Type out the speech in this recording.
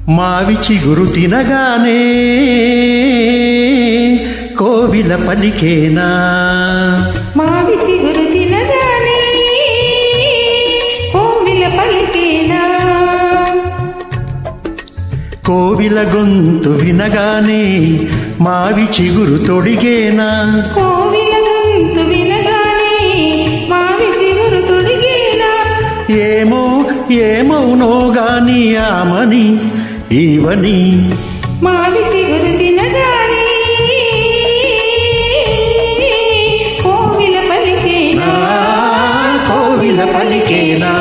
మావి చిగురు తినగానే కోవిల పలికేనా, మావి చిగురు తినగానే కోవిల పలికేనా, కోవిల గొంతు వినగానే మావి చిగురు తొడిగేనా, కోవిల గొంతు వినగానే మావి చిగురు తొడిగేనా, ఏమో ఏమౌనో గాని ఆమని ఈవని మావి చిగురు తినగానే కోవిల పలికేనా, కోవిల పలికేనా.